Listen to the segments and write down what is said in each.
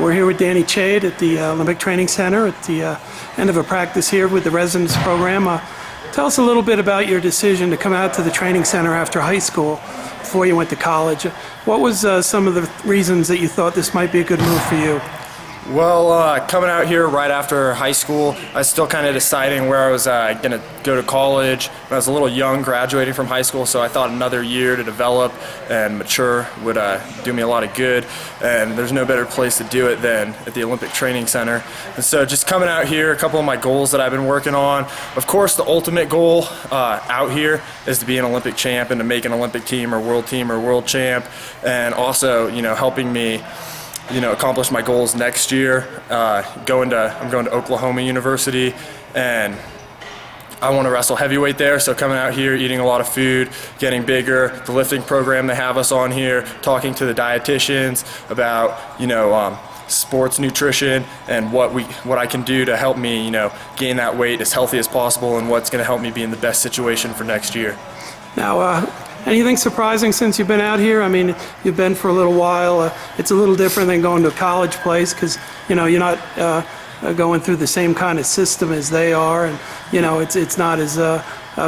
We're here with Danny Chade at the Olympic Training Center at the end of a practice here with the residence program. Tell us a little bit about your decision to come out to the training center after high school before you went to college. What was some of the reasons that you thought this might be a good move for you? Well, coming out here right after high school, I was still kind of deciding where I was going to go to college. I was a little young, graduating from high school, so I thought another year to develop and mature would do me a lot of good. And there's no better place to do it than at the Olympic Training Center. And so just coming out here, a couple of my goals that I've been working on. Of course, the ultimate goal out here is to be an Olympic champ and to make an Olympic team or world champ. And also, helping me accomplish my goals next year. I'm going to Oklahoma University, and I want to wrestle heavyweight there. So coming out here, eating a lot of food, getting bigger. The lifting program they have us on here, talking to the dietitians about sports nutrition and what I can do to help me gain that weight as healthy as possible, and what's going to help me be in the best situation for next year. Now, anything surprising since you've been out here? I mean, you've been for a little while. It's a little different than going to a college place because, you're not going through the same kind of system as they are. And, it's not as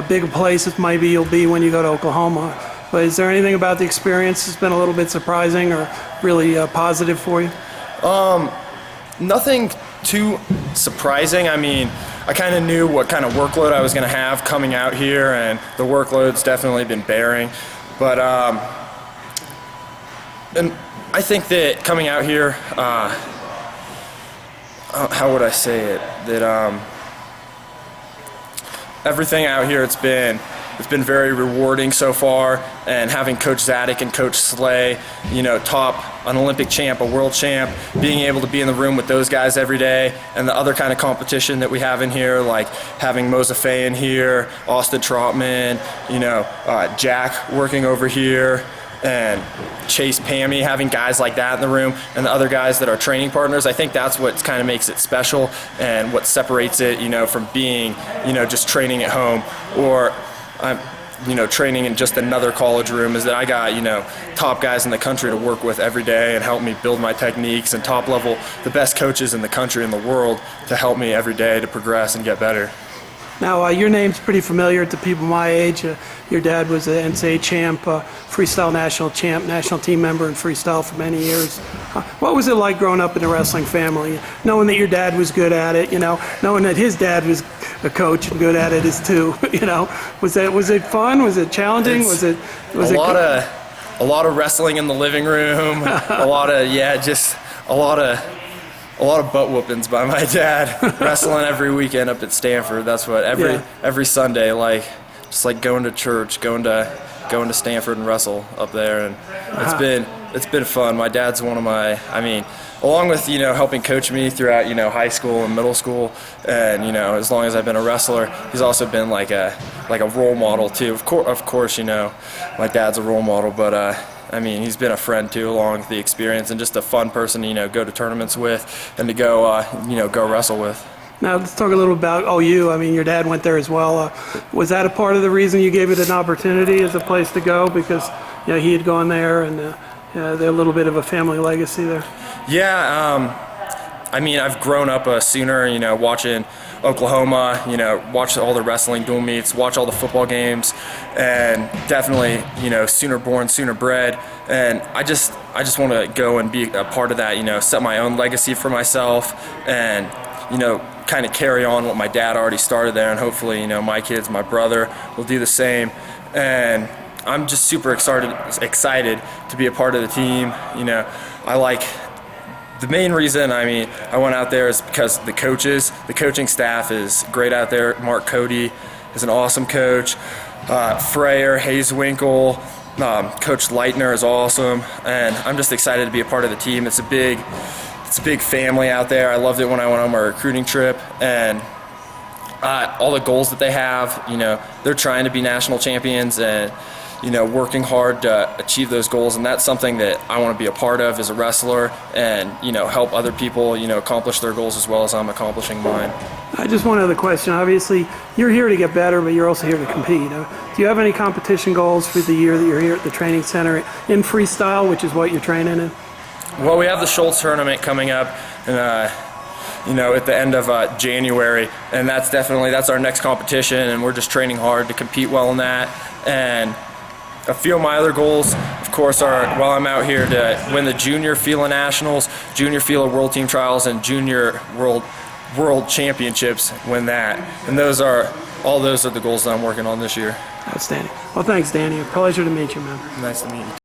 big a place as maybe you'll be when you go to Oklahoma. But is there anything about the experience that's been a little bit surprising or really positive for you? Nothing too surprising. I mean, I kind of knew what kind of workload I was going to have coming out here, and the workload's definitely been bearing. But and I think that coming out here, how would I say it? That everything out here, it's been very rewarding so far, and having Coach Zadek and Coach Slay, an Olympic champ, a world champ, being able to be in the room with those guys every day, and the other kind of competition that we have in here, like having Mozafe in here, Austin Trotman, Jack working over here, and Chase Pammy, having guys like that in the room, and the other guys that are training partners. I think that's what kind of makes it special, and what separates it, from being, just training at home or training in just another college room, is that I got, top guys in the country to work with every day and help me build my techniques, and top level, the best coaches in the country and the world to help me every day to progress and get better. Now, your name's pretty familiar to people my age. Your dad was an NCAA champ, freestyle national champ, national team member in freestyle for many years. What was it like growing up in a wrestling family, knowing that your dad was good at it, knowing that his dad was a coach and good at it as too, Was it fun? Was it challenging? Was it a lot of wrestling in the living room, a lot of butt whoopings by my dad, wrestling every weekend up at Stanford. That's what every Sunday, just like going to church, going to Stanford and wrestle up there, and it's been fun. My dad's one of my, along with helping coach me throughout high school and middle school, and as long as I've been a wrestler, he's also been like a role model too. Of course, my dad's a role model, but he's been a friend too, along with the experience, and just a fun person to go to tournaments with and to go go wrestle with. Now let's talk a little about OU. Your dad went there as well. Was that a part of the reason you gave it an opportunity as a place to go, because he had gone there, and there's a little bit of a family legacy there? Yeah, I've grown up a Sooner, watching Oklahoma, watch all the wrestling dual meets, watch all the football games, and definitely, Sooner born, Sooner bred. And I just want to go and be a part of that, set my own legacy for myself, and, kind of carry on what my dad already started there, and hopefully, my kids, my brother will do the same. And I'm just super excited to be a part of the team. The main reason, I went out there is because the coaching staff is great out there. Mark Cody is an awesome coach. Freyer, Hayes Winkle, Coach Leitner is awesome, and I'm just excited to be a part of the team. It's a big family out there. I loved it when I went on my recruiting trip, and all the goals that they have, they're trying to be national champions, and working hard to achieve those goals, and that's something that I want to be a part of as a wrestler, and help other people accomplish their goals as well as I'm accomplishing mine. I just one other question. Obviously, you're here to get better, but you're also here to compete. Do you have any competition goals for the year that you're here at the training center in freestyle, which is what you're training in? Well, we have the Schultz tournament coming up, and at the end of January, and that's our next competition, and we're just training hard to compete well in that. And a few of my other goals, of course, are while I'm out here to win the Junior FILA Nationals, Junior FILA World Team Trials, and Junior World Championships. Win that, and those are the goals that I'm working on this year. Outstanding. Well, thanks, Danny. A pleasure to meet you, man. Nice to meet you.